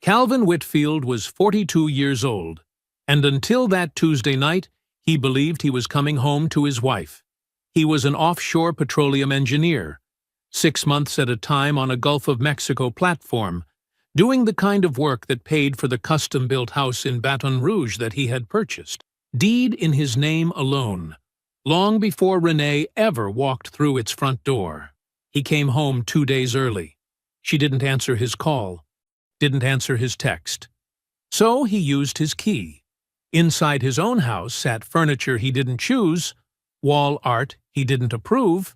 Calvin Whitfield was 42 years old, and until that Tuesday night, he believed he was coming home to his wife. He was an offshore petroleum engineer, 6 months at a time on a Gulf of Mexico platform, doing the kind of work that paid for the custom-built house in Baton Rouge that he had purchased, deed in his name alone, long before Renee ever walked through its front door. He came home 2 days early. She didn't answer his call, didn't answer his text. So he used his key. Inside his own house sat furniture he didn't choose, wall art he didn't approve,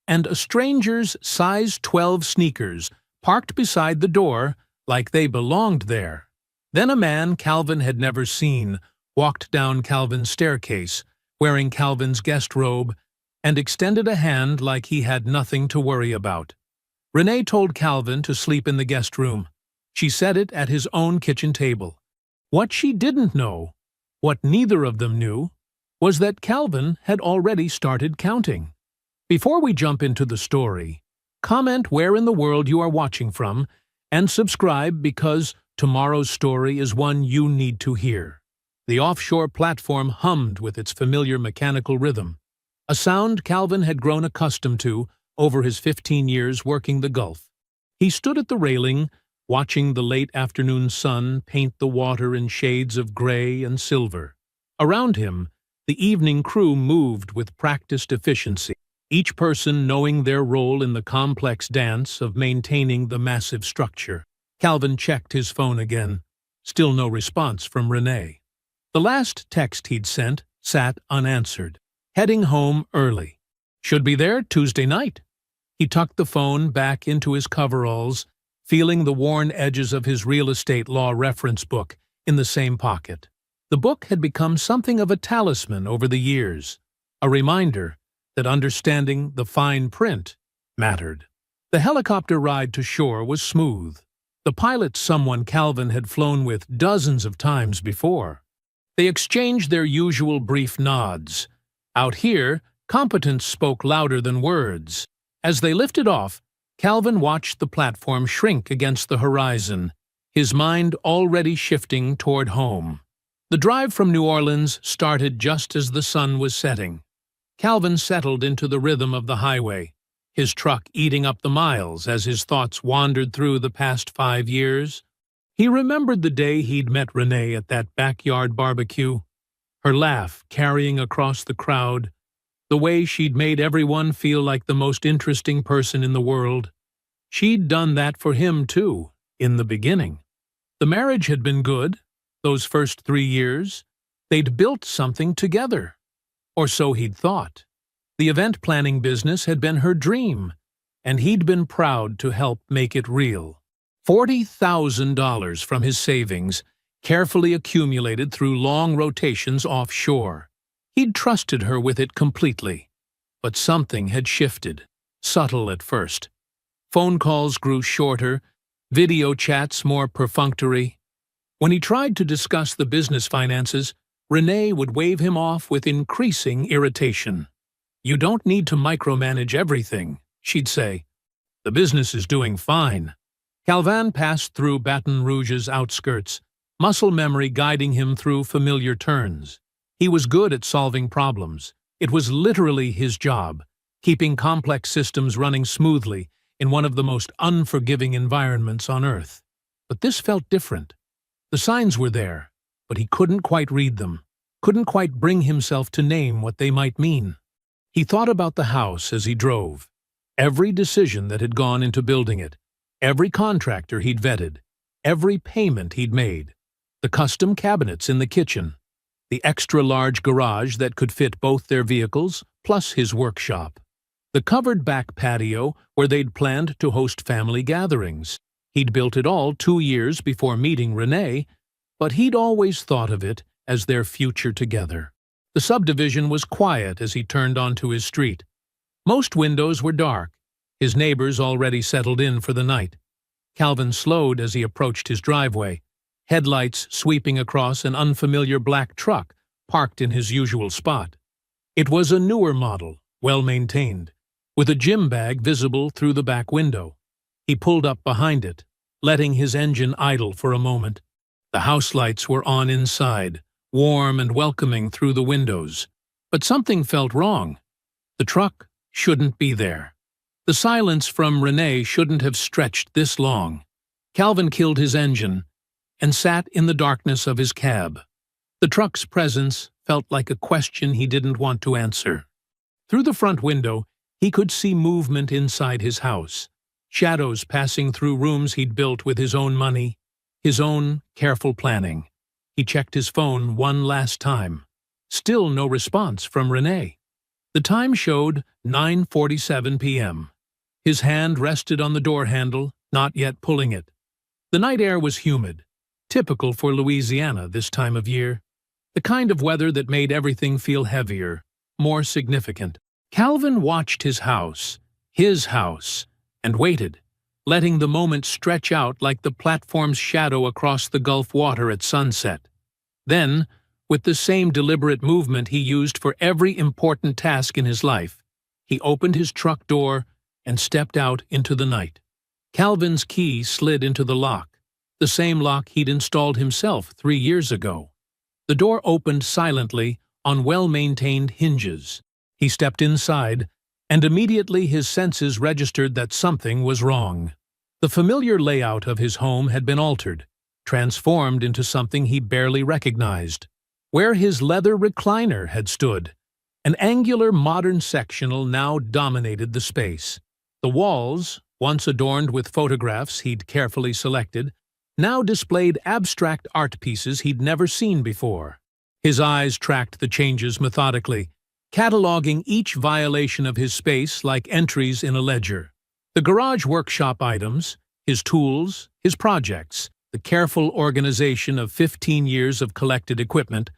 and a stranger's size 12 sneakers parked beside the door like they belonged there. Then a man Calvin had never seen walked down Calvin's staircase, wearing Calvin's guest robe, and extended a hand like he had nothing to worry about. Renee told Calvin to sleep in the guest room. She said it at his own kitchen table. What she didn't know, what neither of them knew, was that Calvin had already started counting. Before we jump into the story, comment where in the world you are watching from and subscribe because tomorrow's story is one you need to hear. The offshore platform hummed with its familiar mechanical rhythm, a sound Calvin had grown accustomed to over his 15 years working the Gulf. He stood at the railing, watching the late afternoon sun paint the water in shades of gray and silver. Around him, the evening crew moved with practiced efficiency, each person knowing their role in the complex dance of maintaining the massive structure. Calvin checked his phone again. Still no response from Renee. The last text he'd sent sat unanswered. Heading home early. Should be there Tuesday night. He tucked the phone back into his coveralls, feeling the worn edges of his real estate law reference book in the same pocket. The book had become something of a talisman over the years, a reminder that understanding the fine print mattered. The helicopter ride to shore was smooth. The pilot's someone Calvin had flown with dozens of times before. They exchanged their usual brief nods. Out here, competence spoke louder than words. As they lifted off, Calvin watched the platform shrink against the horizon, his mind already shifting toward home. The drive from New Orleans started just as the sun was setting. Calvin settled into the rhythm of the highway, his truck eating up the miles as his thoughts wandered through the past 5 years. He remembered the day he'd met Renee at that backyard barbecue, her laugh carrying across the crowd, the way she'd made everyone feel like the most interesting person in the world. She'd done that for him, too, in the beginning. The marriage had been good, those first 3 years. They'd built something together. Or so he'd thought. The event planning business had been her dream, and he'd been proud to help make it real. $40,000 from his savings, carefully accumulated through long rotations offshore. He'd trusted her with it completely. But something had shifted, subtle at first. Phone calls grew shorter, video chats more perfunctory. When he tried to discuss the business finances, Renee would wave him off with increasing irritation. "You don't need to micromanage everything," she'd say. "The business is doing fine." Calvin passed through Baton Rouge's outskirts, muscle memory guiding him through familiar turns. He was good at solving problems. It was literally his job, keeping complex systems running smoothly in one of the most unforgiving environments on Earth. But this felt different. The signs were there, but he couldn't quite read them, couldn't quite bring himself to name what they might mean. He thought about the house as he drove, every decision that had gone into building it, every contractor he'd vetted, every payment he'd made, the custom cabinets in the kitchen, the extra-large garage that could fit both their vehicles, plus his workshop, the covered back patio where they'd planned to host family gatherings. He'd built it all 2 years before meeting Renee, but he'd always thought of it as their future together. The subdivision was quiet as he turned onto his street. Most windows were dark, his neighbors already settled in for the night. Calvin slowed as he approached his driveway, headlights sweeping across an unfamiliar black truck parked in his usual spot. It was a newer model, well-maintained, with a gym bag visible through the back window. He pulled up behind it. letting his engine idle for a moment. The house lights were on inside, warm and welcoming through the windows. But something felt wrong. The truck shouldn't be there. The silence from Renee shouldn't have stretched this long. Calvin killed his engine and sat in the darkness of his cab. The truck's presence felt like a question he didn't want to answer. Through the front window, he could see movement inside his house, shadows passing through rooms he'd built with his own money, his own careful planning. He checked his phone one last time. Still no response from Renee. The time showed 9:47 p.m. His hand rested on the door handle, not yet pulling it. The night air was humid, typical for Louisiana this time of year. The kind of weather that made everything feel heavier, more significant. Calvin watched his house, and waited, letting the moment stretch out like the platform's shadow across the Gulf water at sunset. Then, with the same deliberate movement he used for every important task in his life, he opened his truck door and stepped out into the night. Calvin's key slid into the lock, the same lock he'd installed himself 3 years ago. The door opened silently on well-maintained hinges. He stepped inside, and immediately his senses registered that something was wrong. The familiar layout of his home had been altered, transformed into something he barely recognized. Where his leather recliner had stood, an angular modern sectional now dominated the space. The walls, once adorned with photographs he'd carefully selected, now displayed abstract art pieces he'd never seen before. His eyes tracked the changes methodically, cataloging each violation of his space like entries in a ledger. The garage workshop items, his tools, his projects, the careful organization of 15 years of collected equipment,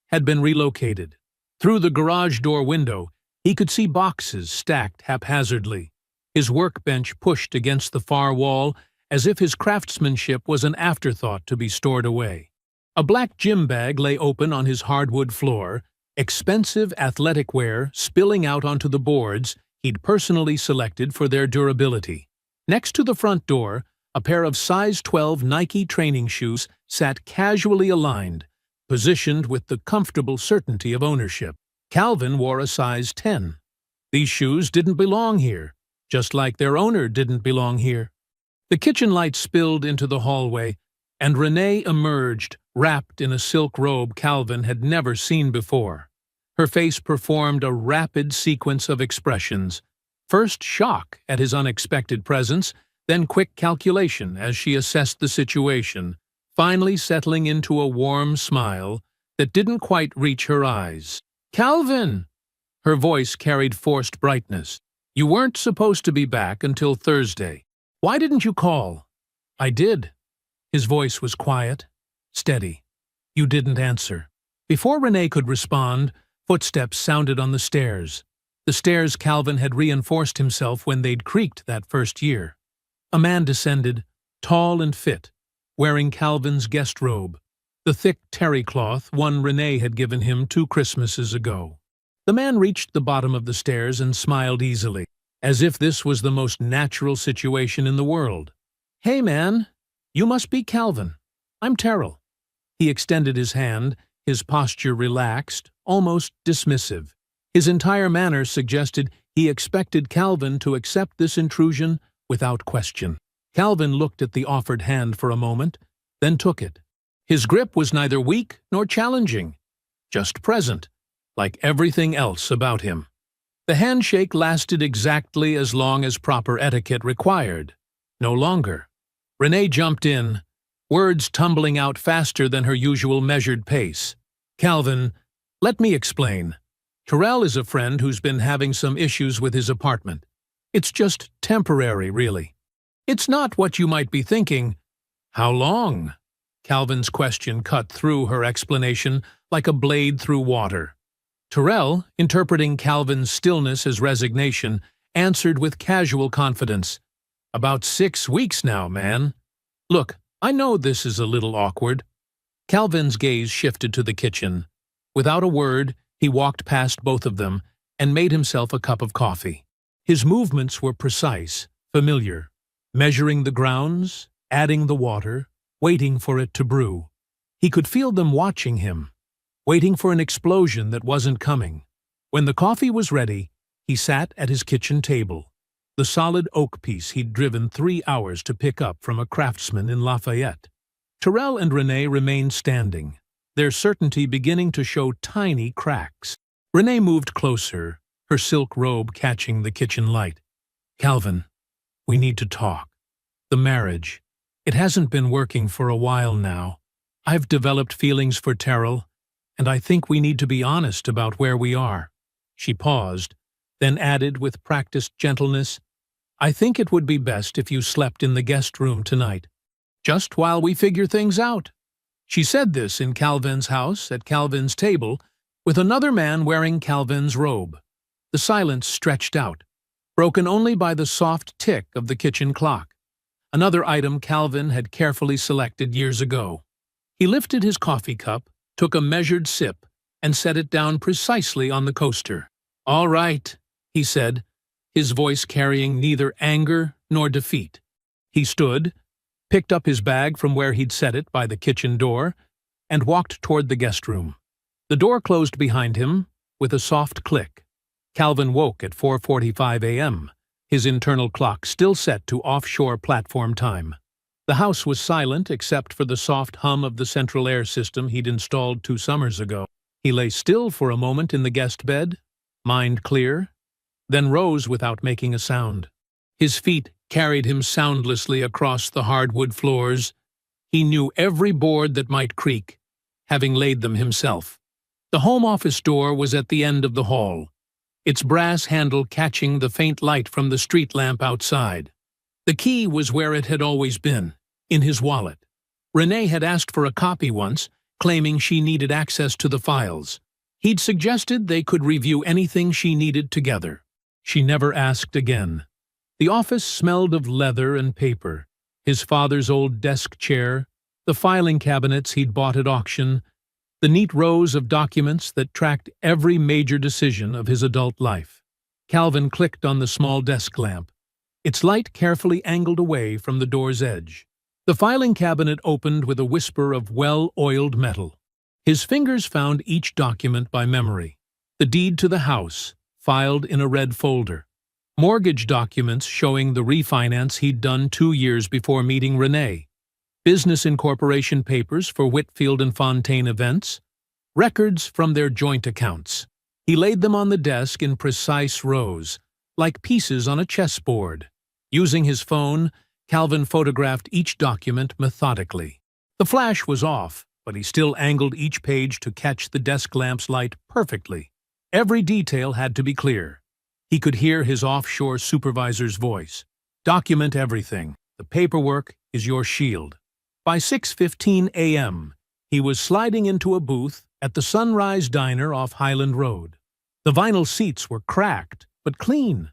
had been relocated. Through the garage door window, he could see boxes stacked haphazardly, his workbench pushed against the far wall as if his craftsmanship was an afterthought to be stored away. A black gym bag lay open on his hardwood floor, expensive athletic wear spilling out onto the boards he'd personally selected for their durability. Next to the front door, a pair of size 12 Nike training shoes sat casually aligned, positioned with the comfortable certainty of ownership. Calvin wore a size 10. These shoes didn't belong here, just like their owner didn't belong here. The kitchen light spilled into the hallway, and Renee emerged, wrapped in a silk robe Calvin had never seen before. Her face performed a rapid sequence of expressions. First shock at his unexpected presence, then quick calculation as she assessed the situation, finally settling into a warm smile that didn't quite reach her eyes. "Calvin!" Her voice carried forced brightness. "You weren't supposed to be back until Thursday. Why didn't you call?" "I did." His voice was quiet, steady. "You didn't answer." Before Renee could respond, footsteps sounded on the stairs. The stairs Calvin had reinforced himself when they'd creaked that first year. A man descended, tall and fit, wearing Calvin's guest robe, the thick terry cloth one Renee had given him 2 Christmases ago. The man reached the bottom of the stairs and smiled easily, as if this was the most natural situation in the world. "Hey, man, you must be Calvin. I'm Terrell." He extended his hand, his posture relaxed, almost dismissive. His entire manner suggested he expected Calvin to accept this intrusion without question. Calvin looked at the offered hand for a moment, then took it. His grip was neither weak nor challenging, just present, like everything else about him. The handshake lasted exactly as long as proper etiquette required. No longer. Renee jumped in, words tumbling out faster than her usual measured pace. "Calvin, let me explain. Terrell is a friend who's been having some issues with his apartment. It's just temporary, really. It's not what you might be thinking." "How long?" Calvin's question cut through her explanation like a blade through water. Terrell, interpreting Calvin's stillness as resignation, answered with casual confidence. "About 6 weeks now, man. Look, I know this is a little awkward." Calvin's gaze shifted to the kitchen. Without a word, he walked past both of them and made himself a cup of coffee. His movements were precise, familiar, measuring the grounds, adding the water, waiting for it to brew. He could feel them watching him, waiting for an explosion that wasn't coming. When the coffee was ready, he sat at his kitchen table, the solid oak piece he'd driven 3 hours to pick up from a craftsman in Lafayette. Terrell and Renee remained standing, their certainty beginning to show tiny cracks. Renee moved closer, her silk robe catching the kitchen light. "Calvin, we need to talk. The marriage. It hasn't been working for a while now. I've developed feelings for Terrell, and I think we need to be honest about where we are." She paused, then added with practiced gentleness, "I think it would be best if you slept in the guest room tonight, just while we figure things out." She said this in Calvin's house, at Calvin's table, with another man wearing Calvin's robe. The silence stretched out, broken only by the soft tick of the kitchen clock, another item Calvin had carefully selected years ago. He lifted his coffee cup, took a measured sip, and set it down precisely on the coaster. "All right," he said, his voice carrying neither anger nor defeat. He stood, picked up his bag from where he'd set it by the kitchen door, and walked toward the guest room. The door closed behind him with a soft click. Calvin woke at 4:45 a.m., his internal clock still set to offshore platform time. The house was silent except for the soft hum of the central air system he'd installed 2 summers ago. He lay still for a moment in the guest bed, mind clear, then rose without making a sound. His feet carried him soundlessly across the hardwood floors. He knew every board that might creak, having laid them himself. The home office door was at the end of the hall, its brass handle catching the faint light from the street lamp outside. The key was where it had always been, in his wallet. Renee had asked for a copy once, claiming she needed access to the files. He'd suggested they could review anything she needed together. She never asked again. The office smelled of leather and paper, his father's old desk chair, the filing cabinets he'd bought at auction, the neat rows of documents that tracked every major decision of his adult life. Calvin clicked on the small desk lamp, its light carefully angled away from the door's edge. The filing cabinet opened with a whisper of well-oiled metal. His fingers found each document by memory. The deed to the house, filed in a red folder. Mortgage documents showing the refinance he'd done 2 years before meeting Renee. Business incorporation papers for Whitfield and Fontaine events. Records from their joint accounts. He laid them on the desk in precise rows, like pieces on a chessboard. Using his phone, Calvin photographed each document methodically. The flash was off, but he still angled each page to catch the desk lamp's light perfectly. Every detail had to be clear. He could hear his offshore supervisor's voice. "Document everything. The paperwork is your shield." By 6:15 a.m., he was sliding into a booth at the Sunrise Diner off Highland Road. The vinyl seats were cracked, but clean.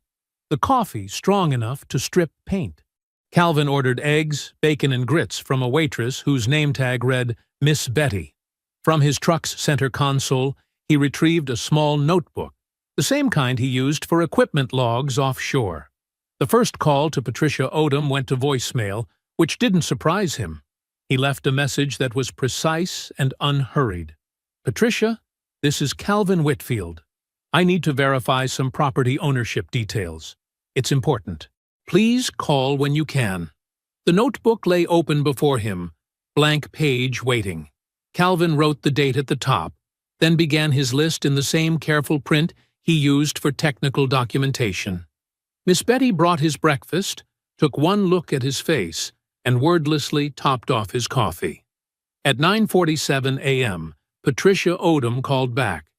The coffee strong enough to strip paint. Calvin ordered eggs, bacon, and grits from a waitress whose name tag read Miss Betty. From his truck's center console, he retrieved a small notebook, the same kind he used for equipment logs offshore. The first call to Patricia Odom went to voicemail, which didn't surprise him. He left a message that was precise and unhurried. "Patricia, this is Calvin Whitfield. I need to verify some property ownership details. It's important. Please call when you can." The notebook lay open before him, blank page waiting. Calvin wrote the date at the top, then began his list in the same careful print he used for technical documentation. Miss Betty brought his breakfast, took one look at his face, and wordlessly topped off his coffee. At 9:47 a.m., Patricia Odom called back.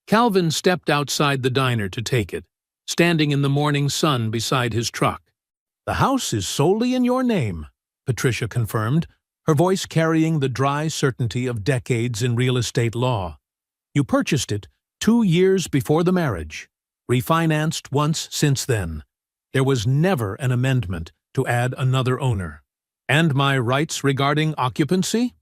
Calvin stepped outside the diner to take it, standing in the morning sun beside his truck. "The house is solely in your name," Patricia confirmed, her voice carrying the dry certainty of decades in real estate law. "You purchased it 2 years before the marriage, refinanced once since then. There was never an amendment to add another owner. And my rights regarding occupancy?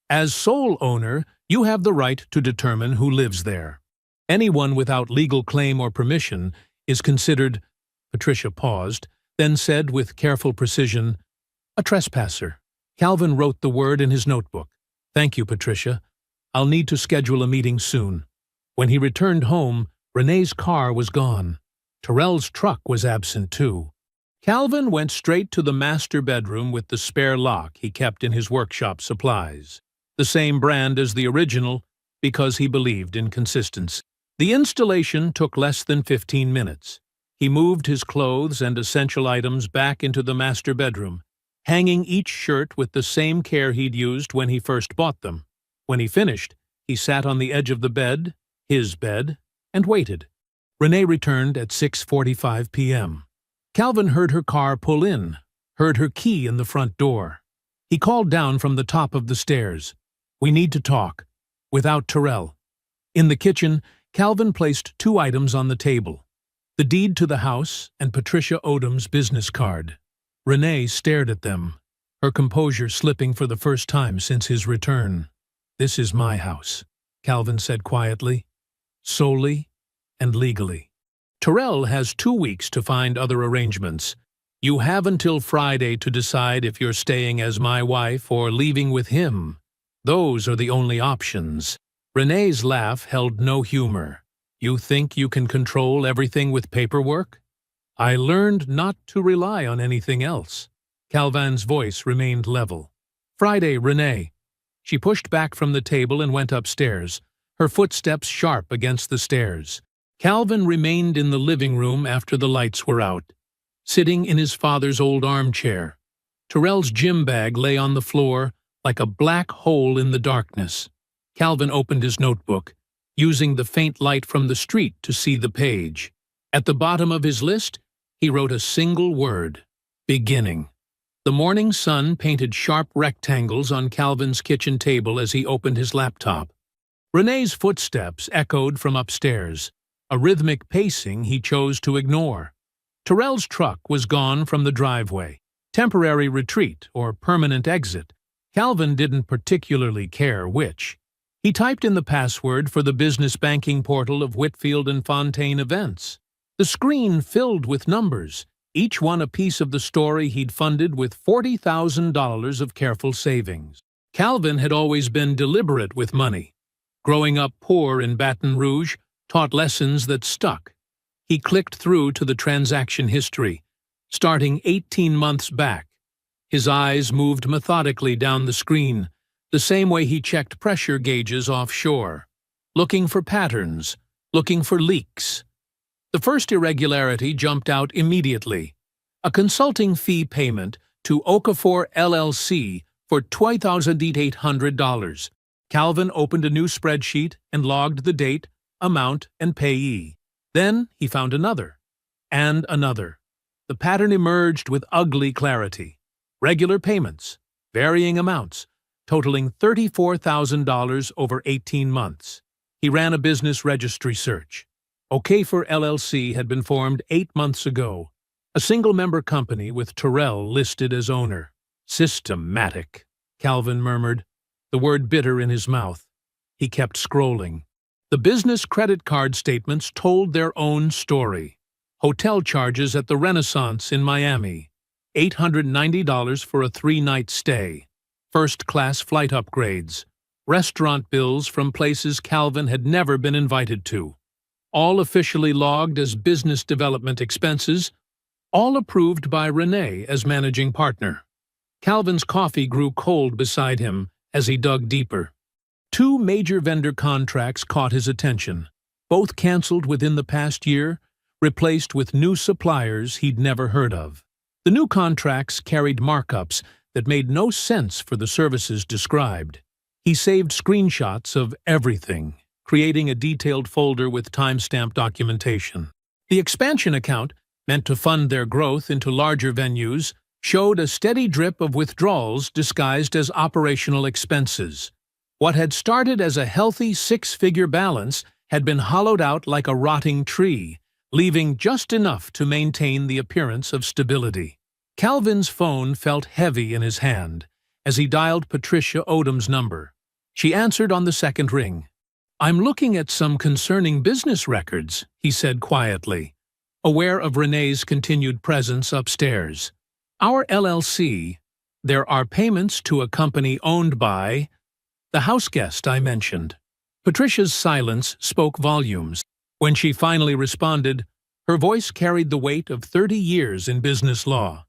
As sole owner, you have the right to determine who lives there. Anyone without legal claim or permission is considered—" Patricia paused, then said with careful precision, A trespasser. Calvin wrote the word in his notebook. Thank you, Patricia. I'll need to schedule a meeting soon. When he returned home, Renee's car was gone. Terrell's truck was absent too. Calvin went straight to the master bedroom with the spare lock he kept in his workshop supplies. The same brand as the original, because he believed in consistency. The installation took less than 15 minutes. He moved his clothes and essential items back into the master bedroom, hanging each shirt with the same care he'd used when he first bought them. When he finished, he sat on the edge of the bed, his bed, and waited. Renee returned at 6:45 p.m. Calvin heard her car pull in, heard her key in the front door. He called down from the top of the stairs. We need to talk. Without Terrell. In the kitchen, Calvin placed 2 items on the table. The deed to the house and Patricia Odom's business card. Renee stared at them, her composure slipping for the first time since his return. This is my house, Calvin said quietly, solely and legally. Terrell has 2 weeks to find other arrangements. You have until Friday to decide if you're staying as my wife or leaving with him. Those are the only options. Renee's laugh held no humor. You think you can control everything with paperwork? I learned not to rely on anything else. Calvin's voice remained level. Friday, Renee. She pushed back from the table and went upstairs, her footsteps sharp against the stairs. Calvin remained in the living room after the lights were out, sitting in his father's old armchair. Terrell's gym bag lay on the floor like a black hole in the darkness. Calvin opened his notebook, using the faint light from the street to see the page. At the bottom of his list, he wrote a single word: beginning. The morning sun painted sharp rectangles on Calvin's kitchen table as he opened his laptop. Renee's footsteps echoed from upstairs, a rhythmic pacing he chose to ignore. Terrell's truck was gone from the driveway. Temporary retreat or permanent exit. Calvin didn't particularly care which. He typed in the password for the business banking portal of Whitfield and Fontaine Events. The screen filled with numbers, each one a piece of the story he'd funded with $40,000 of careful savings. Calvin had always been deliberate with money. Growing up poor in Baton Rouge taught lessons that stuck. He clicked through to the transaction history, starting 18 months back. His eyes moved methodically down the screen, the same way he checked pressure gauges offshore, looking for patterns, looking for leaks. The first irregularity jumped out immediately: a consulting fee payment to Okafor LLC for $2,800. Calvin opened a new spreadsheet and logged the date, amount, and payee. Then he found another, and another. The pattern emerged with ugly clarity. Regular payments, varying amounts, totaling $34,000 over 18 months. He ran a business registry search. Okafor LLC had been formed 8 months ago, a single-member company with Terrell listed as owner. Systematic, Calvin murmured, the word bitter in his mouth. He kept scrolling. The business credit card statements told their own story. Hotel charges at the Renaissance in Miami, $890 for a 3-night stay. First-class flight upgrades. Restaurant bills from places Calvin had never been invited to. All officially logged as business development expenses, all approved by Renee as managing partner. Calvin's coffee grew cold beside him as he dug deeper. 2 major vendor contracts caught his attention, both canceled within the past year, replaced with new suppliers he'd never heard of. The new contracts carried markups that made no sense for the services described. He saved screenshots of everything, creating a detailed folder with timestamp documentation. The expansion account, meant to fund their growth into larger venues, showed a steady drip of withdrawals disguised as operational expenses. What had started as a healthy 6-figure balance had been hollowed out like a rotting tree, leaving just enough to maintain the appearance of stability. Calvin's phone felt heavy in his hand as he dialed Patricia Odom's number. She answered on the second ring. "I'm looking at some concerning business records," he said quietly, aware of Renee's continued presence upstairs. "Our LLC, There are payments to a company owned by the houseguest I mentioned. Patricia's silence spoke volumes. When she finally responded, her voice carried the weight of 30 years in business law.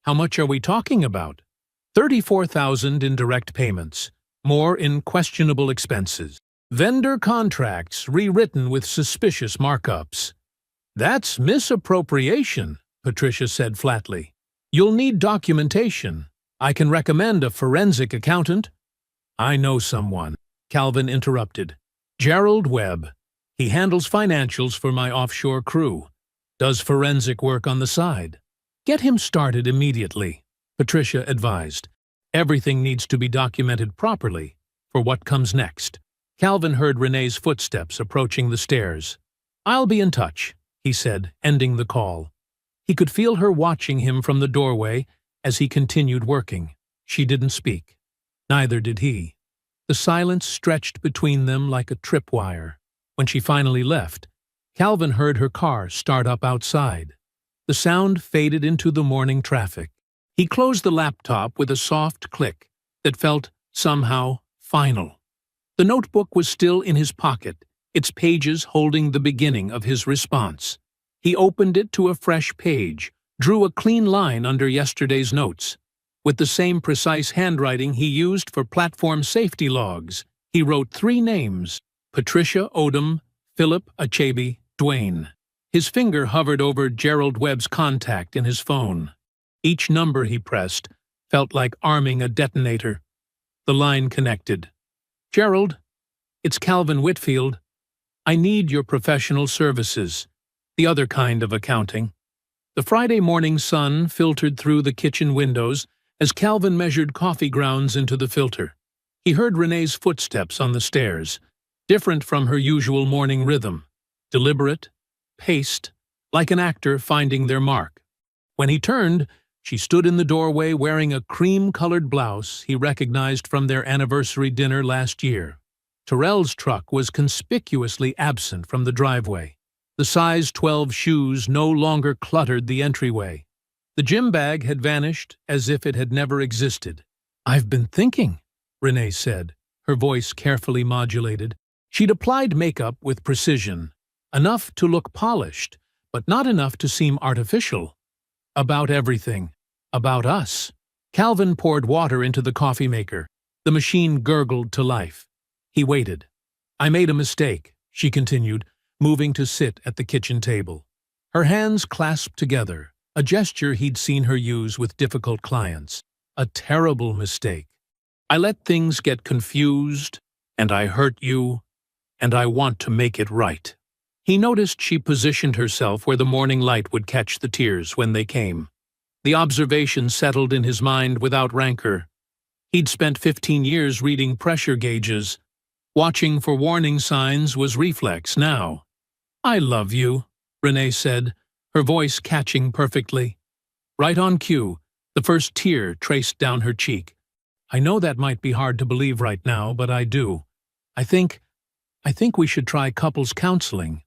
How much are we talking about? 34,000 in direct payments, more in questionable expenses. Vendor contracts rewritten with suspicious markups. That's misappropriation, Patricia said flatly. You'll need documentation. I can recommend a forensic accountant. I know someone, Calvin interrupted. Gerald Webb. He handles financials for my offshore crew. Does forensic work on the side. Get him started immediately, Patricia advised. Everything needs to be documented properly for what comes next. Calvin heard Renee's footsteps approaching the stairs. I'll be in touch, he said, ending the call. He could feel her watching him from the doorway as he continued working. She didn't speak. Neither did he. The silence stretched between them like a tripwire. When she finally left, Calvin heard her car start up outside. The sound faded into the morning traffic. He closed the laptop with a soft click that felt, somehow, final. The notebook was still in his pocket, its pages holding the beginning of his response. He opened it to a fresh page, drew a clean line under yesterday's notes. With the same precise handwriting he used for platform safety logs, he wrote 3 names: Patricia Odom, Philip Achebe, Duane. His finger hovered over Gerald Webb's contact in his phone. Each number he pressed felt like arming a detonator. The line connected. Gerald, it's Calvin Whitfield. I need your professional services, the other kind of accounting. The Friday morning sun filtered through the kitchen windows as Calvin measured coffee grounds into the filter. He heard Renee's footsteps on the stairs, different from her usual morning rhythm, deliberate, paced, like an actor finding their mark. When he turned, she stood in the doorway wearing a cream-colored blouse he recognized from their anniversary dinner last year. Terrell's truck was conspicuously absent from the driveway. The size 12 shoes no longer cluttered the entryway. The gym bag had vanished as if it had never existed. I've been thinking, Renee said, her voice carefully modulated. She'd applied makeup with precision, enough to look polished, but not enough to seem artificial. About everything. About us. Calvin poured water into the coffee maker. The machine gurgled to life. He waited. I made a mistake, she continued, moving to sit at the kitchen table. Her hands clasped together, a gesture he'd seen her use with difficult clients. A terrible mistake. I let things get confused, and I hurt you, and I want to make it right. He noticed she positioned herself where the morning light would catch the tears when they came. The observation settled in his mind without rancor. He'd spent 15 years reading pressure gauges. Watching for warning signs was reflex now. I love you, Renee said, her voice catching perfectly. Right on cue, the first tear traced down her cheek. I know that might be hard to believe right now, but I do. I think we should try couples counseling.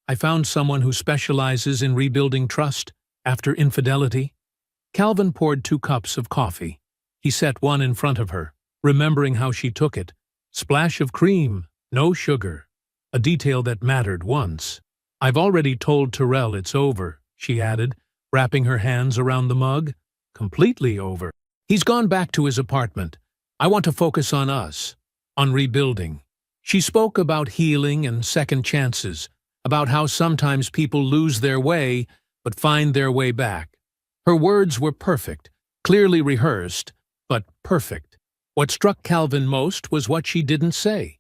I found someone who specializes in rebuilding trust after infidelity. Calvin poured 2 cups of coffee. He set one in front of her, remembering how she took it. Splash of cream, no sugar. A detail that mattered once. I've already told Terrell it's over, she added, wrapping her hands around the mug. Completely over. He's gone back to his apartment. I want to focus on us, on rebuilding. She spoke about healing and second chances, about how sometimes people lose their way but find their way back. Her words were perfect, clearly rehearsed, but perfect. What struck Calvin most was what she didn't say.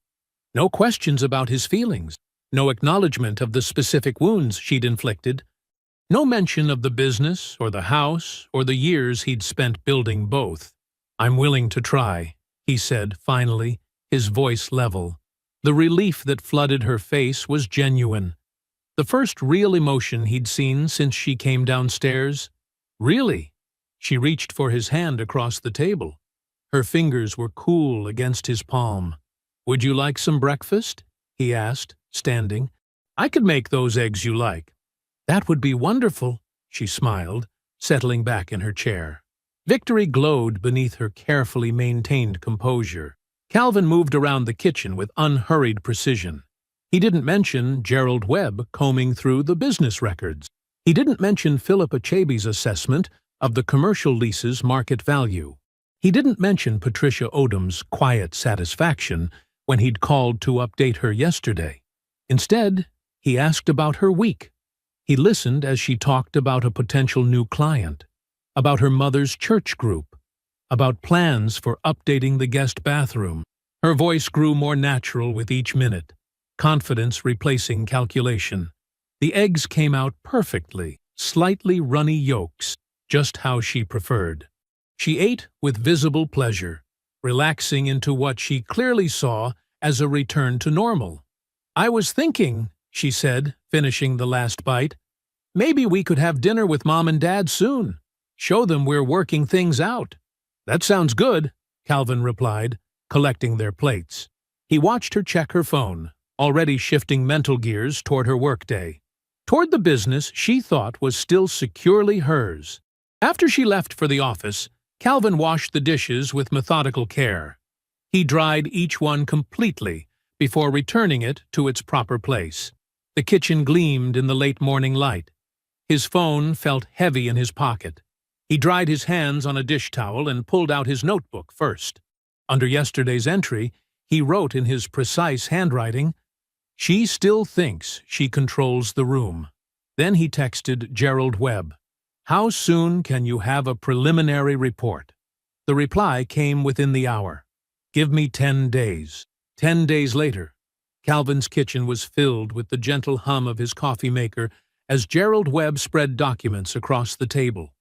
No questions about his feelings, no acknowledgement of the specific wounds she'd inflicted, no mention of the business or the house or the years he'd spent building both. I'm willing to try, he said finally, his voice level. The relief that flooded her face was genuine. The first real emotion he'd seen since she came downstairs. Really? She reached for his hand across the table. Her fingers were cool against his palm. Would you like some breakfast? He asked, standing. I could make those eggs you like. That would be wonderful, she smiled, settling back in her chair. Victory glowed beneath her carefully maintained composure. Calvin moved around the kitchen with unhurried precision. He didn't mention Gerald Webb combing through the business records. He didn't mention Philip Achebe's assessment of the commercial lease's market value. He didn't mention Patricia Odom's quiet satisfaction when he'd called to update her yesterday. Instead, he asked about her week. He listened as she talked about a potential new client, about her mother's church group, about plans for updating the guest bathroom. Her voice grew more natural with each minute, confidence replacing calculation. The eggs came out perfectly, slightly runny yolks, just how she preferred. She ate with visible pleasure, relaxing into what she clearly saw as a return to normal. "I was thinking," she said, finishing the last bite, "maybe we could have dinner with Mom and Dad soon. Show them we're working things out." "That sounds good," Calvin replied, collecting their plates. He watched her check her phone, already shifting mental gears toward her workday, toward the business she thought was still securely hers. After she left for the office, Calvin washed the dishes with methodical care. He dried each one completely before returning it to its proper place. The kitchen gleamed in the late morning light. His phone felt heavy in his pocket. He dried his hands on a dish towel and pulled out his notebook first. Under yesterday's entry, he wrote in his precise handwriting, "She still thinks she controls the room." Then he texted Gerald Webb, "How soon can you have a preliminary report?" The reply came within the hour. "Give me 10 days. 10 days later, Calvin's kitchen was filled with the gentle hum of his coffee maker as Gerald Webb spread documents across the table.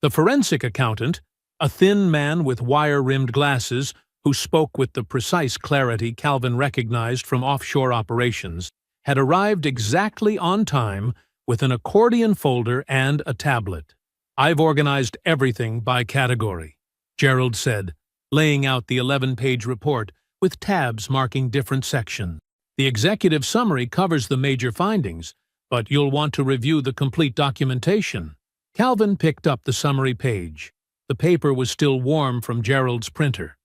The forensic accountant, a thin man with wire-rimmed glasses who spoke with the precise clarity Calvin recognized from offshore operations, had arrived exactly on time with an accordion folder and a tablet. "I've organized everything by category," Gerald said, laying out the 11-page report with tabs marking different sections. "The executive summary covers the major findings, but you'll want to review the complete documentation." Calvin picked up the summary page. The paper was still warm from Gerald's printer.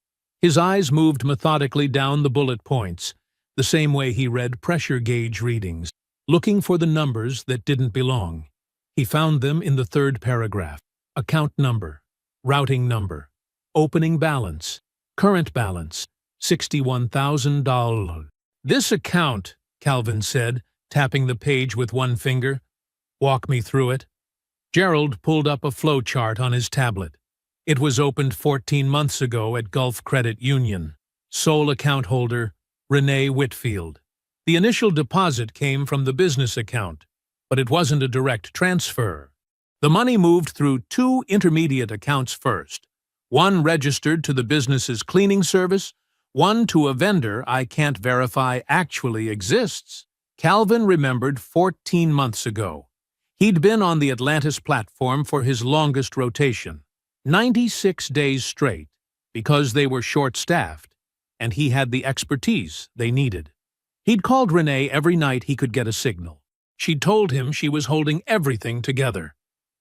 His eyes moved methodically down the bullet points, the same way he read pressure gauge readings, looking for the numbers that didn't belong. He found them in the third paragraph: account number, routing number, opening balance, current balance, $61,000. "This account," Calvin said, tapping the page with one finger. "Walk me through it." Gerald pulled up a flow chart on his tablet. It was opened 14 months ago at Gulf Credit Union. Sole account holder, Renee Whitfield. The initial deposit came from the business account, but it wasn't a direct transfer. The money moved through 2 intermediate accounts first. One registered to the business's cleaning service, one to a vendor I can't verify actually exists. Calvin remembered 14 months ago. He'd been on the Atlantis platform for his longest rotation, 96 days straight, because they were short-staffed, and he had the expertise they needed. He'd called Renee every night he could get a signal. She'd told him she was holding everything together.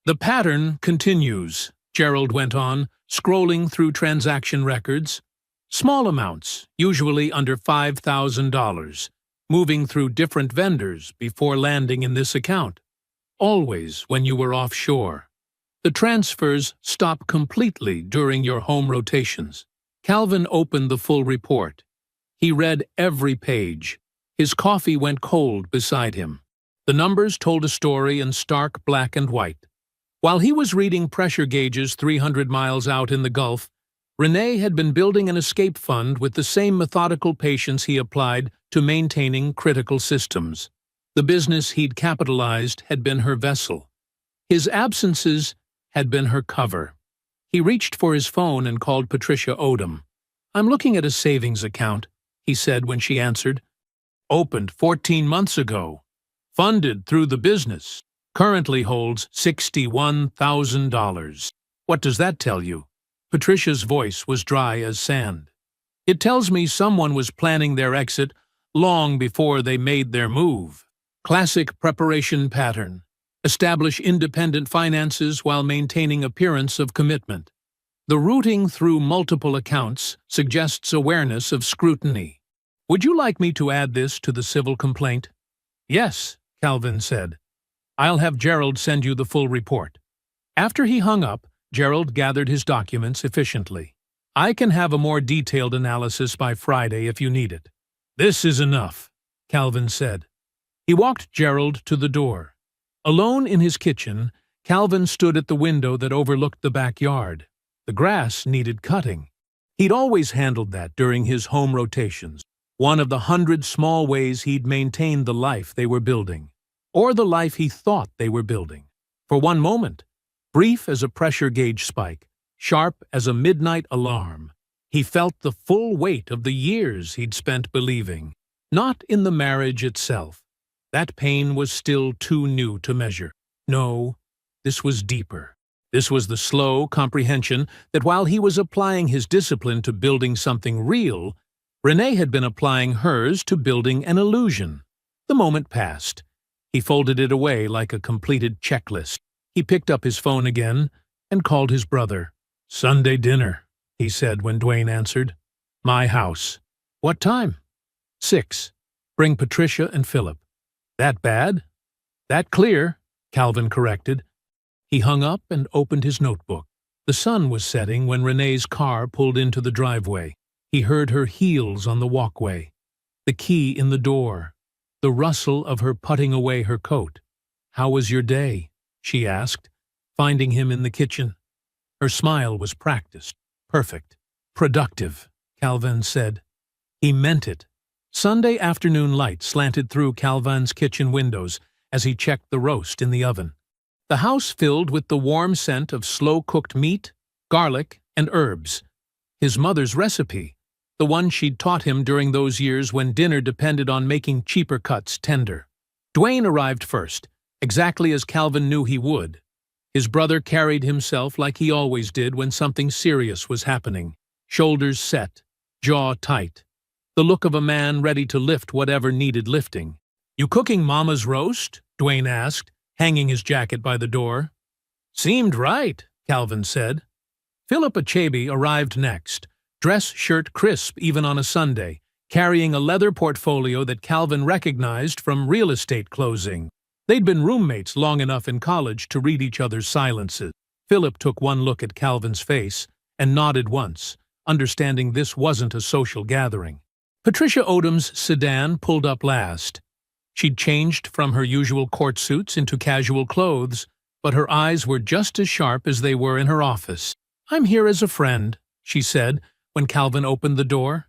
"The pattern continues," Gerald went on, scrolling through transaction records. "Small amounts, usually under $5,000, moving through different vendors before landing in this account. Always when you were offshore. The transfers stop completely during your home rotations." Calvin opened the full report. He read every page. His coffee went cold beside him. The numbers told a story in stark black and white. While he was reading pressure gauges 300 miles out in the Gulf, Renee had been building an escape fund with the same methodical patience he applied to maintaining critical systems. The business he'd capitalized had been her vessel. His absences had been her cover. He reached for his phone and called Patricia Odom. "I'm looking at a savings account," he said when she answered. "Opened 14 months ago. Funded through the business. Currently holds $61,000. What does that tell you?" Patricia's voice was dry as sand. "It tells me someone was planning their exit long before they made their move. Classic preparation pattern. Establish independent finances while maintaining appearance of commitment. The routing through multiple accounts suggests awareness of scrutiny. Would you like me to add this to the civil complaint? Yes, Calvin said. I'll have Gerald send you the full report. After he hung up, Gerald gathered his documents efficiently. I can have a more detailed analysis by Friday if you need it. This is enough, Calvin said. He walked Gerald to the door. Alone in his kitchen, Calvin stood at the window that overlooked the backyard. The grass needed cutting. He'd always handled that during his home rotations, one of the 100 small ways he'd maintained the life they were building, or the life he thought they were building. For one moment, brief as a pressure gauge spike, sharp as a midnight alarm, he felt the full weight of the years he'd spent believing, not in the marriage itself. That pain was still too new to measure. No, this was deeper. This was the slow comprehension that while he was applying his discipline to building something real, Renee had been applying hers to building an illusion. The moment passed. He folded it away like a completed checklist. He picked up his phone again and called his brother. "Sunday dinner," he said when Dwayne answered. "My house." "What time?" "6. Bring Patricia and Philip." "That bad?" "That clear," Calvin corrected. He hung up and opened his notebook. The sun was setting when Renee's car pulled into the driveway. He heard her heels on the walkway, the key in the door, the rustle of her putting away her coat. "How was your day?" she asked, finding him in the kitchen. Her smile was practiced, perfect, productive, Calvin said. He meant it. Sunday afternoon light slanted through Calvin's kitchen windows as he checked the roast in the oven. The house filled with the warm scent of slow-cooked meat, garlic, and herbs. His mother's recipe, the one she'd taught him during those years when dinner depended on making cheaper cuts tender. Dwayne arrived first, exactly as Calvin knew he would. His brother carried himself like he always did when something serious was happening. Shoulders set, jaw tight. The look of a man ready to lift whatever needed lifting. "You cooking Mama's roast?" Dwayne asked, hanging his jacket by the door. "Seemed right," Calvin said. Philip Achebe arrived next, dress shirt crisp even on a Sunday, carrying a leather portfolio that Calvin recognized from real estate closing. They'd been roommates long enough in college to read each other's silences. Philip took one look at Calvin's face and nodded once, understanding this wasn't a social gathering. Patricia Odom's sedan pulled up last. She'd changed from her usual court suits into casual clothes, but her eyes were just as sharp as they were in her office. "I'm here as a friend," she said when Calvin opened the door.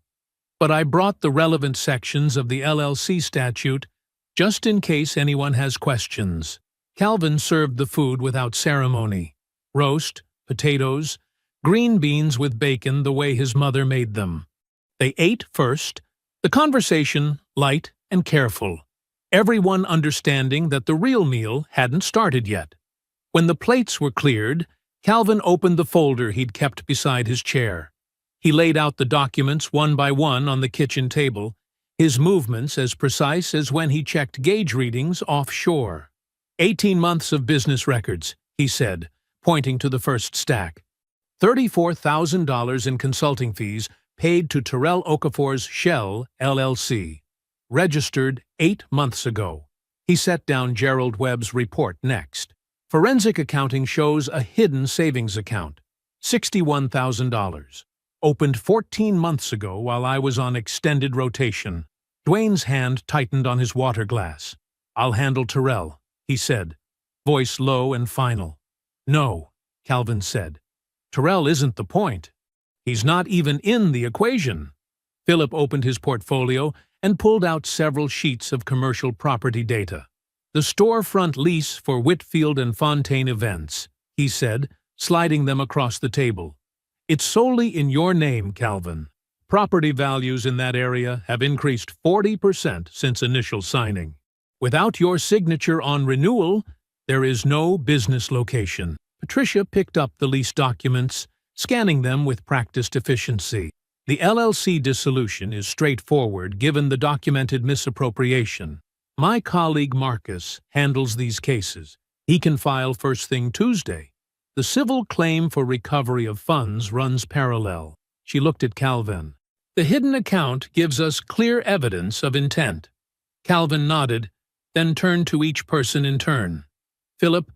"But I brought the relevant sections of the LLC statute just in case anyone has questions." Calvin served the food without ceremony. Roast, potatoes, green beans with bacon the way his mother made them. They ate first, the conversation light and careful, everyone understanding that the real meal hadn't started yet. When the plates were cleared, Calvin opened the folder he'd kept beside his chair. He laid out the documents one by one on the kitchen table, his movements as precise as when he checked gauge readings offshore. 18 months of business records, he said, pointing to the first stack. $34,000 in consulting fees paid to Terrell Okafor's Shell, LLC. Registered 8 months ago. He set down Gerald Webb's report next. Forensic accounting shows a hidden savings account. $61,000. Opened 14 months ago while I was on extended rotation. Dwayne's hand tightened on his water glass. "I'll handle Terrell," he said, voice low and final. "No," Calvin said. "Terrell isn't the point. He's not even in the equation." Philip opened his portfolio and pulled out several sheets of commercial property data. "The storefront lease for Whitfield and Fontaine events," he said, sliding them across the table. "It's solely in your name, Calvin. Property values in that area have increased 40% since initial signing. Without your signature on renewal, there is no business location." Patricia picked up the lease documents, scanning them with practiced efficiency. "The LLC dissolution is straightforward given the documented misappropriation. My colleague Marcus handles these cases. He can file first thing Tuesday. The civil claim for recovery of funds runs parallel. She looked at Calvin. The hidden account gives us clear evidence of intent. Calvin nodded, then turned to each person in turn. Philip,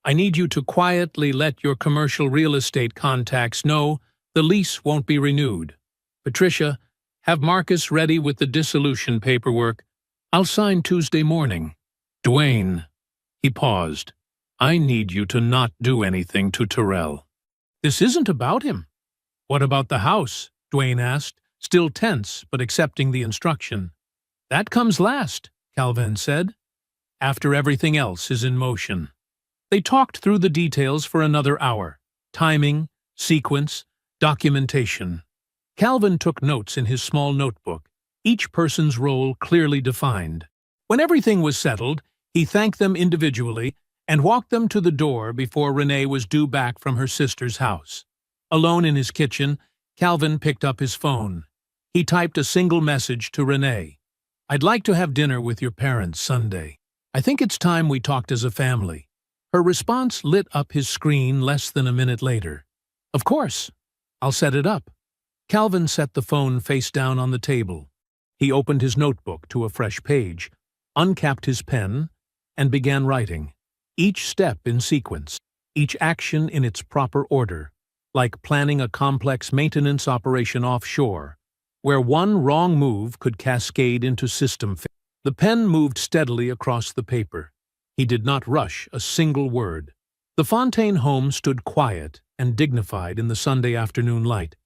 I need you to quietly let your commercial real estate contacts know the lease won't be renewed. Patricia, have Marcus ready with the dissolution paperwork. I'll sign Tuesday morning. Dwayne. He paused. I need you to not do anything to Terrell. This isn't about him. What about the house? Dwayne asked, still tense but accepting the instruction. That comes last, Calvin said, after everything else is in motion. They talked through the details for another hour. Timing, sequence, documentation. Calvin took notes in his small notebook, each person's role clearly defined. When everything was settled, he thanked them individually and walked them to the door before Renee was due back from her sister's house. Alone in his kitchen, Calvin picked up his phone. He typed a single message to Renee. I'd like to have dinner with your parents Sunday. I think it's time we talked as a family. Her response lit up his screen less than a minute later. Of course. I'll set it up. Calvin set the phone face down on the table. He opened his notebook to a fresh page, uncapped his pen, and began writing. Each step in sequence, each action in its proper order, like planning a complex maintenance operation offshore, where one wrong move could cascade into system failure. The pen moved steadily across the paper. He did not rush a single word. The Fontaine home stood quiet and dignified in the Sunday afternoon light,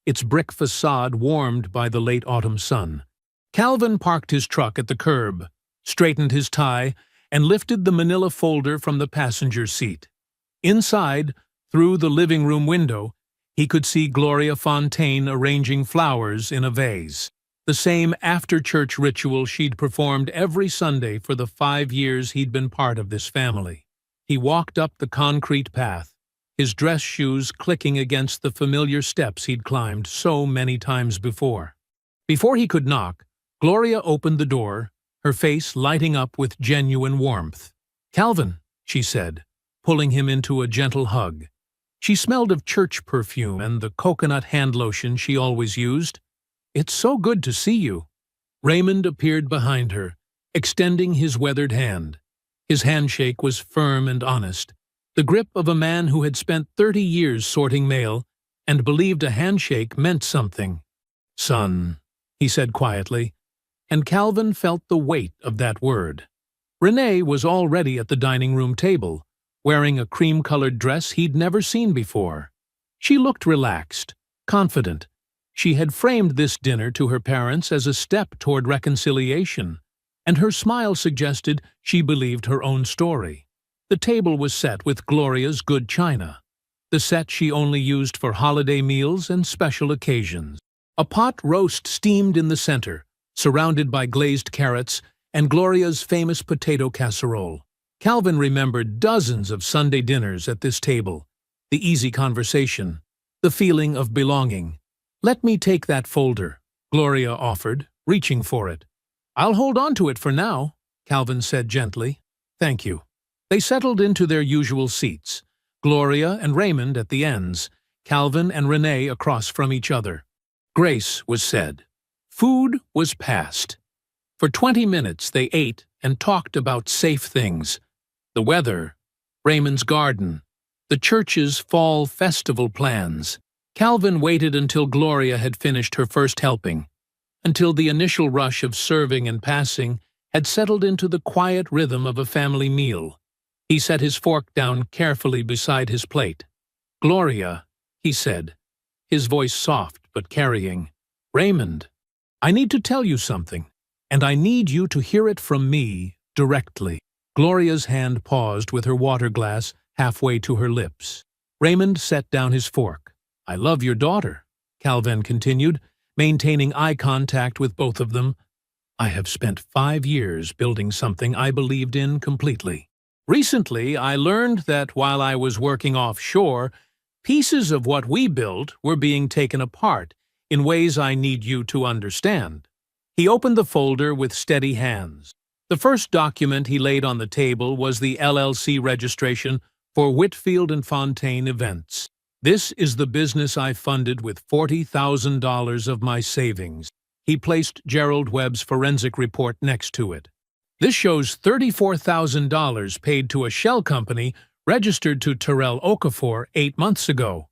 its brick facade warmed by the late autumn sun. Calvin parked his truck at the curb, straightened his tie, and lifted the manila folder from the passenger seat. Inside, through the living room window, he could see Gloria Fontaine arranging flowers in a vase, the same after-church ritual she'd performed every Sunday for the 5 years he'd been part of this family. He walked up the concrete path, his dress shoes clicking against the familiar steps he'd climbed so many times before. Before he could knock, Gloria opened the door, her face lighting up with genuine warmth. "Calvin," she said, pulling him into a gentle hug. She smelled of church perfume and the coconut hand lotion she always used. "It's so good to see you." Raymond appeared behind her, extending his weathered hand. His handshake was firm and honest, the grip of a man who had spent 30 years sorting mail and believed a handshake meant something. "Son," he said quietly, and Calvin felt the weight of that word. Renee was already at the dining room table, wearing a cream-colored dress he'd never seen before. She looked relaxed, confident. She had framed this dinner to her parents as a step toward reconciliation, and her smile suggested she believed her own story. The table was set with Gloria's good china, the set she only used for holiday meals and special occasions. A pot roast steamed in the center, surrounded by glazed carrots and Gloria's famous potato casserole. Calvin remembered dozens of Sunday dinners at this table, the easy conversation, the feeling of belonging. "Let me take that folder," Gloria offered, reaching for it. "I'll hold on to it for now," Calvin said gently. "Thank you." They settled into their usual seats, Gloria and Raymond at the ends, Calvin and Renee across from each other. Grace was said. Food was passed. For 20 minutes they ate and talked about safe things. The weather, Raymond's garden, the church's fall festival plans. Calvin waited until Gloria had finished her first helping, until the initial rush of serving and passing had settled into the quiet rhythm of a family meal. He set his fork down carefully beside his plate. "Gloria," he said, his voice soft but carrying. "Raymond, I need to tell you something, and I need you to hear it from me directly." Gloria's hand paused with her water glass halfway to her lips. Raymond set down his fork. "I love your daughter," Calvin continued, maintaining eye contact with both of them. "I have spent 5 years building something I believed in completely. Recently, I learned that while I was working offshore, pieces of what we built were being taken apart in ways I need you to understand." He opened the folder with steady hands. The first document he laid on the table was the LLC registration for Whitfield and Fontaine events. This is the business I funded with $40,000 of my savings. He placed Gerald Webb's forensic report next to it. This shows $34,000 paid to a shell company registered to Terrell Okafor 8 months ago.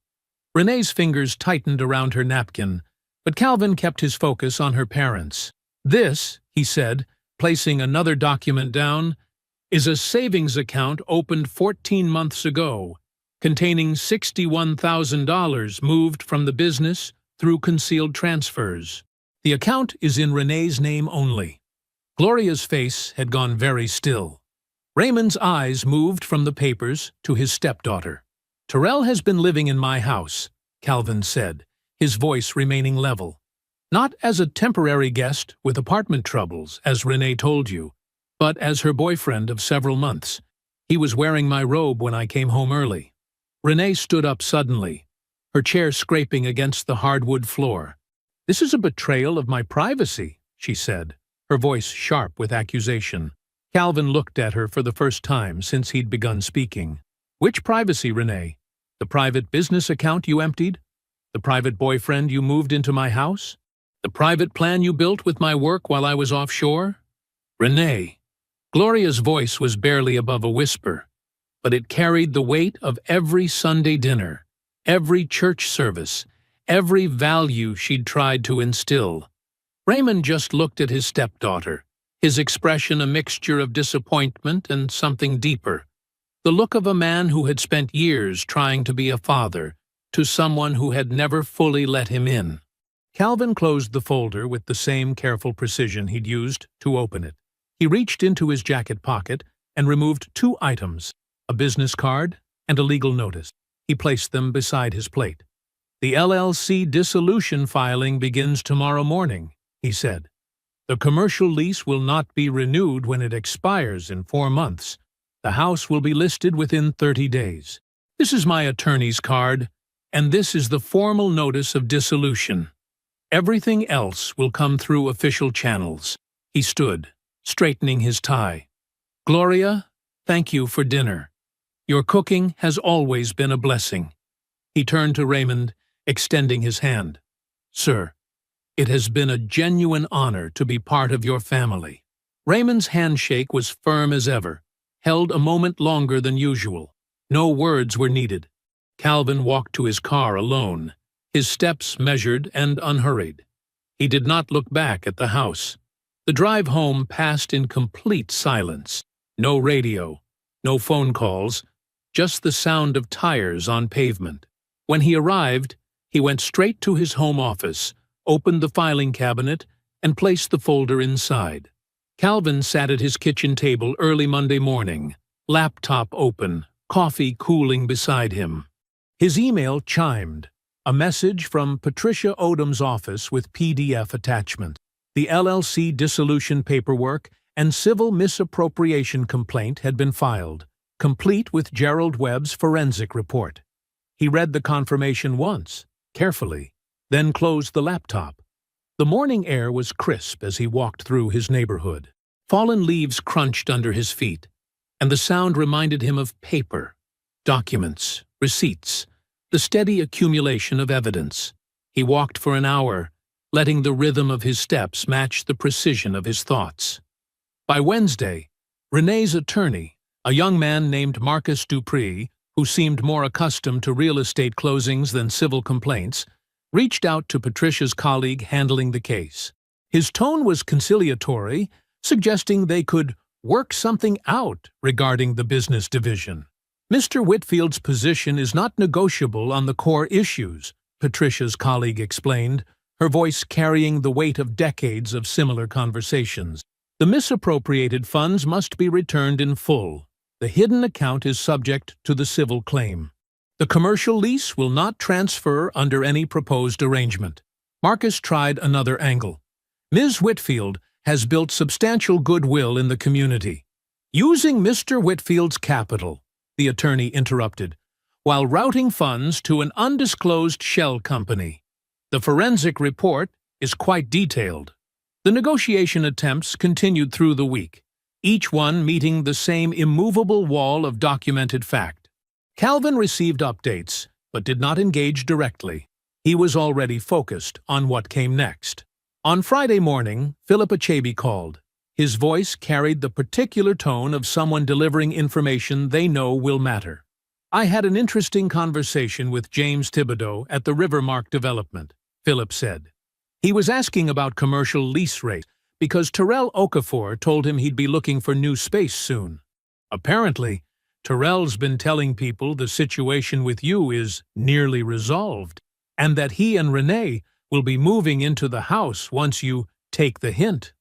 Renee's fingers tightened around her napkin, but Calvin kept his focus on her parents. This, he said, placing another document down, is a savings account opened 14 months ago, containing $61,000 moved from the business through concealed transfers. The account is in Renee's name only. Gloria's face had gone very still. Raymond's eyes moved from the papers to his stepdaughter. "Terrell has been living in my house," Calvin said, his voice remaining level. "Not as a temporary guest with apartment troubles, as Renee told you, but as her boyfriend of several months. He was wearing my robe when I came home early." Renee stood up suddenly, her chair scraping against the hardwood floor. "This is a betrayal of my privacy," she said, her voice sharp with accusation. Calvin looked at her for the first time since he'd begun speaking. "Which privacy, Renee? The private business account you emptied? The private boyfriend you moved into my house? The private plan you built with my work while I was offshore? Renee." Gloria's voice was barely above a whisper, but it carried the weight of every Sunday dinner, every church service, every value she'd tried to instill. Raymond just looked at his stepdaughter, his expression a mixture of disappointment and something deeper, the look of a man who had spent years trying to be a father to someone who had never fully let him in. Calvin closed the folder with the same careful precision he'd used to open it. He reached into his jacket pocket and removed 2 items, a business card and a legal notice. He placed them beside his plate. "The LLC dissolution filing begins tomorrow morning," he said. "The commercial lease will not be renewed when it expires in 4 months. The house will be listed within 30 days. This is my attorney's card, and this is the formal notice of dissolution. Everything else will come through official channels." He stood, straightening his tie. "Gloria, thank you for dinner. Your cooking has always been a blessing." He turned to Raymond, extending his hand. "Sir, it has been a genuine honor to be part of your family." Raymond's handshake was firm as ever, held a moment longer than usual. No words were needed. Calvin walked to his car alone, his steps measured and unhurried. He did not look back at the house. The drive home passed in complete silence. No radio, no phone calls, just the sound of tires on pavement. When he arrived, he went straight to his home office, opened the filing cabinet, and placed the folder inside. Calvin sat at his kitchen table early Monday morning, laptop open, coffee cooling beside him. His email chimed, a message from Patricia Odom's office with PDF attachment. The LLC dissolution paperwork and civil misappropriation complaint had been filed, complete with Gerald Webb's forensic report. He read the confirmation once, carefully, then closed the laptop. The morning air was crisp as he walked through his neighborhood. Fallen leaves crunched under his feet, and the sound reminded him of paper, documents, receipts, the steady accumulation of evidence. He walked for an hour, letting the rhythm of his steps match the precision of his thoughts. By Wednesday, Renee's attorney, a young man named Marcus Dupree, who seemed more accustomed to real estate closings than civil complaints, reached out to Patricia's colleague handling the case. His tone was conciliatory, suggesting they could work something out regarding the business division. "Mr. Whitfield's position is not negotiable on the core issues," Patricia's colleague explained, her voice carrying the weight of decades of similar conversations. "The misappropriated funds must be returned in full. The hidden account is subject to the civil claim. The commercial lease will not transfer under any proposed arrangement." Marcus tried another angle. "Ms. Whitfield has built substantial goodwill in the community. Using Mr. Whitfield's capital," the attorney interrupted, "while routing funds to an undisclosed shell company. The forensic report is quite detailed." The negotiation attempts continued through the week, each one meeting the same immovable wall of documented fact. Calvin received updates, but did not engage directly. He was already focused on what came next. On Friday morning, Philip Achebe called. His voice carried the particular tone of someone delivering information they know will matter. "I had an interesting conversation with James Thibodeau at the Rivermark development," Philip said. "He was asking about commercial lease rates because Terrell Okafor told him he'd be looking for new space soon. Apparently, Terrell's been telling people the situation with you is nearly resolved, and that he and Renee will be moving into the house once you take the hint."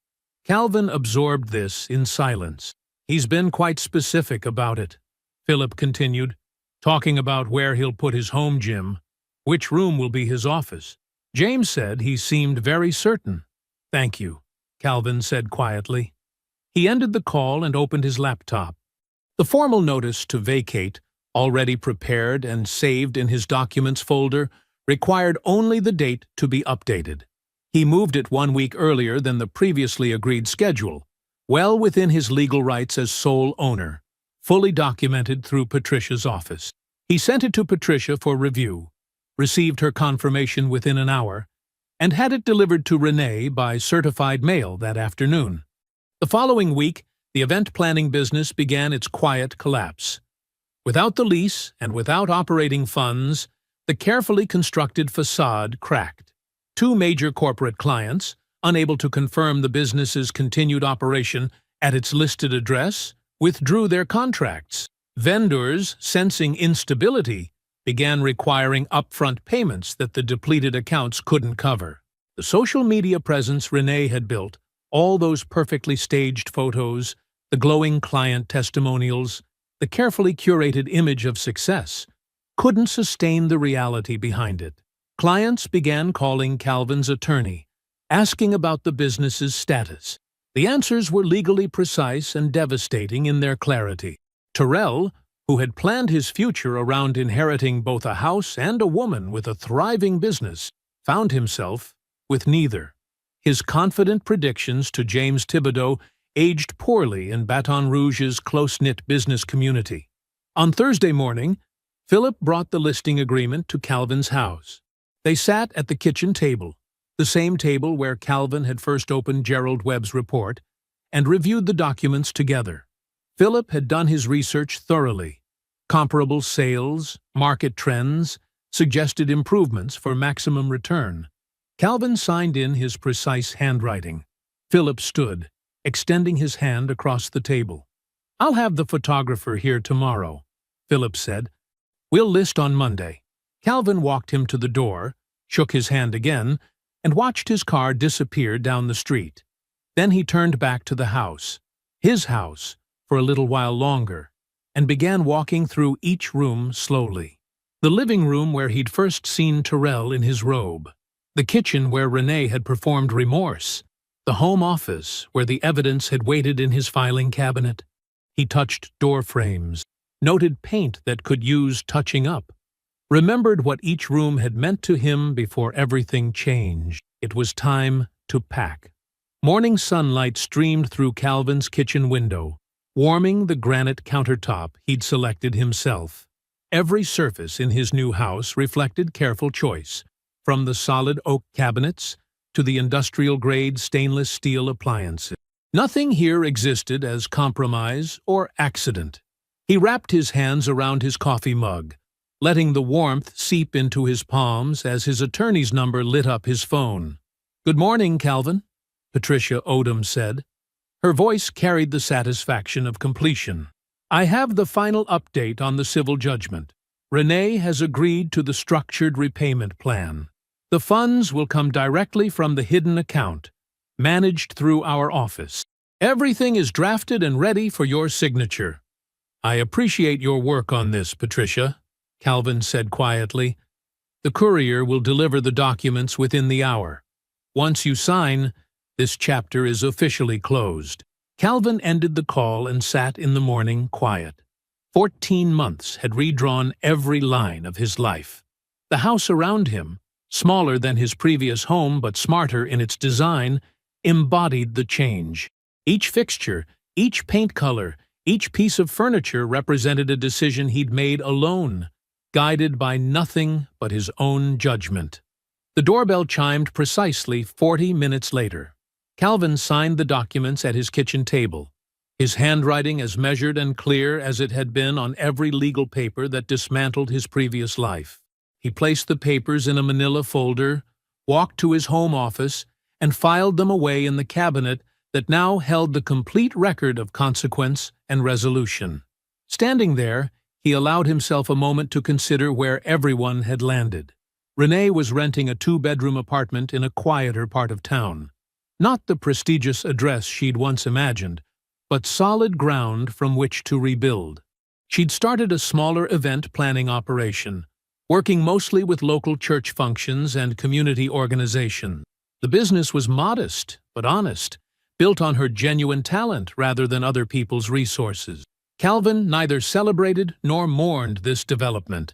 Calvin absorbed this in silence. "He's been quite specific about it," Philip continued, "talking about where he'll put his home gym, which room will be his office. James said he seemed very certain." "Thank you," Calvin said quietly. He ended the call and opened his laptop. The formal notice to vacate, already prepared and saved in his documents folder, required only the date to be updated. He moved it 1 week earlier than the previously agreed schedule, well within his legal rights as sole owner, fully documented through Patricia's office. He sent it to Patricia for review, received her confirmation within an hour, and had it delivered to Renee by certified mail that afternoon. The following week, the event planning business began its quiet collapse. Without the lease and without operating funds, the carefully constructed facade cracked. 2 major corporate clients, unable to confirm the business's continued operation at its listed address, withdrew their contracts. Vendors, sensing instability, began requiring upfront payments that the depleted accounts couldn't cover. The social media presence Renee had built, all those perfectly staged photos, the glowing client testimonials, the carefully curated image of success, couldn't sustain the reality behind it. Clients began calling Calvin's attorney, asking about the business's status. The answers were legally precise and devastating in their clarity. Terrell, who had planned his future around inheriting both a house and a woman with a thriving business, found himself with neither. His confident predictions to James Thibodeau aged poorly in Baton Rouge's close-knit business community. On Thursday morning, Philip brought the listing agreement to Calvin's house. They sat at the kitchen table, the same table where Calvin had first opened Gerald Webb's report, and reviewed the documents together. Philip had done his research thoroughly. Comparable sales, market trends, suggested improvements for maximum return. Calvin signed in his precise handwriting. Philip stood, extending his hand across the table. "I'll have the photographer here tomorrow," Philip said. "We'll list on Monday." Calvin walked him to the door, shook his hand again, and watched his car disappear down the street. Then he turned back to the house, his house, for a little while longer, and began walking through each room slowly. The living room where he'd first seen Terrell in his robe, the kitchen where Renee had performed remorse, the home office where the evidence had waited in his filing cabinet. He touched door frames, noted paint that could use touching up, remembered what each room had meant to him before everything changed. It was time to pack. Morning sunlight streamed through Calvin's kitchen window, warming the granite countertop he'd selected himself. Every surface in his new house reflected careful choice, from the solid oak cabinets to the industrial-grade stainless steel appliances. Nothing here existed as compromise or accident. He wrapped his hands around his coffee mug, letting the warmth seep into his palms as his attorney's number lit up his phone. "Good morning, Calvin," Patricia Odom said. Her voice carried the satisfaction of completion. "I have the final update on the civil judgment. Renee has agreed to the structured repayment plan. The funds will come directly from the hidden account, managed through our office. Everything is drafted and ready for your signature." "I appreciate your work on this, Patricia," Calvin said quietly. "The courier will deliver the documents within the hour. Once you sign, this chapter is officially closed." Calvin ended the call and sat in the morning quiet. 14 months had redrawn every line of his life. The house around him, smaller than his previous home but smarter in its design, embodied the change. Each fixture, each paint color, Each piece of furniture represented a decision he'd made alone, guided by nothing but his own judgment. The doorbell chimed precisely 40 minutes later. Calvin signed the documents at his kitchen table, his handwriting as measured and clear as it had been on every legal paper that dismantled his previous life. He placed the papers in a manila folder, walked to his home office, and filed them away in the cabinet that now held the complete record of consequence and resolution. Standing there, he allowed himself a moment to consider where everyone had landed. Renee was renting a 2-bedroom apartment in a quieter part of town. Not the prestigious address she'd once imagined, but solid ground from which to rebuild. She'd started a smaller event planning operation, working mostly with local church functions and community organizations. The business was modest, but honest, built on her genuine talent rather than other people's resources. Calvin neither celebrated nor mourned this development.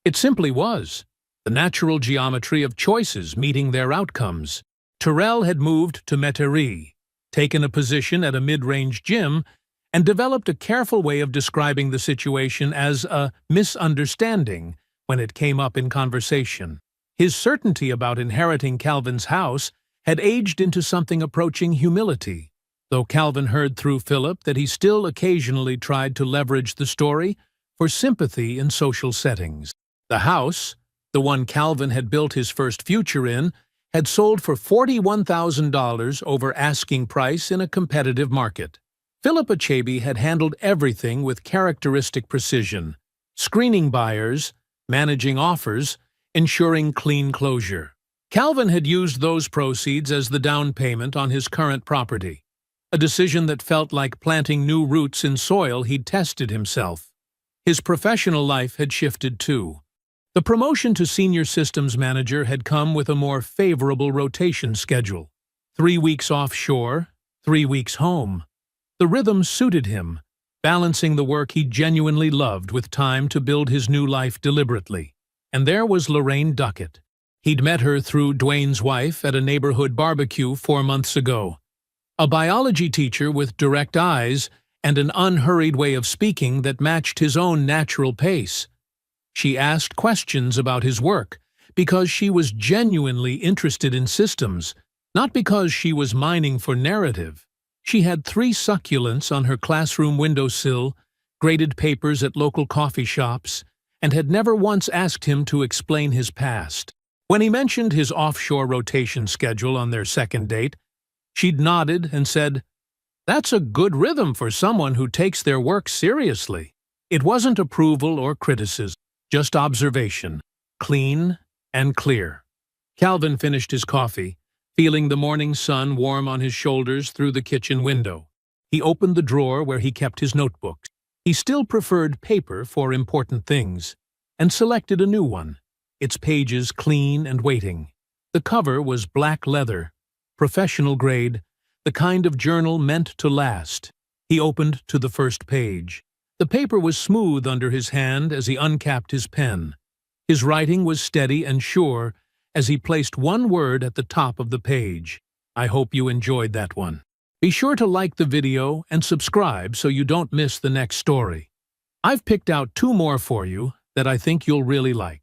It simply was the natural geometry of choices meeting their outcomes. Terrell had moved to Metairie, taken a position at a mid-range gym, and developed a careful way of describing the situation as a misunderstanding when it came up in conversation. His certainty about inheriting Calvin's house had aged into something approaching humility, though Calvin heard through Philip that he still occasionally tried to leverage the story for sympathy in social settings. The house, the one Calvin had built his first future in, had sold for $41,000 over asking price in a competitive market. Philip Achebe had handled everything with characteristic precision, screening buyers, managing offers, ensuring clean closure. Calvin had used those proceeds as the down payment on his current property, a decision that felt like planting new roots in soil he'd tested himself. His professional life had shifted too. The promotion to senior systems manager had come with a more favorable rotation schedule. 3 weeks offshore, 3 weeks home. The rhythm suited him, balancing the work he genuinely loved with time to build his new life deliberately. And there was Lorraine Duckett. He'd met her through Dwayne's wife at a neighborhood barbecue 4 months ago. A biology teacher with direct eyes and an unhurried way of speaking that matched his own natural pace. She asked questions about his work because she was genuinely interested in systems, not because she was mining for narrative. She had 3 succulents on her classroom windowsill, graded papers at local coffee shops, and had never once asked him to explain his past. When he mentioned his offshore rotation schedule on their second date, she'd nodded and said, "That's a good rhythm for someone who takes their work seriously." It wasn't approval or criticism, just observation, clean and clear. Calvin finished his coffee, feeling the morning sun warm on his shoulders through the kitchen window. He opened the drawer where he kept his notebooks. He still preferred paper for important things, and selected a new one, its pages clean and waiting. The cover was black leather, professional grade, the kind of journal meant to last. He opened to the first page. The paper was smooth under his hand as he uncapped his pen. His writing was steady and sure as he placed one word at the top of the page. I hope you enjoyed that one. Be sure to like the video and subscribe so you don't miss the next story. I've picked out 2 more for you that I think you'll really like.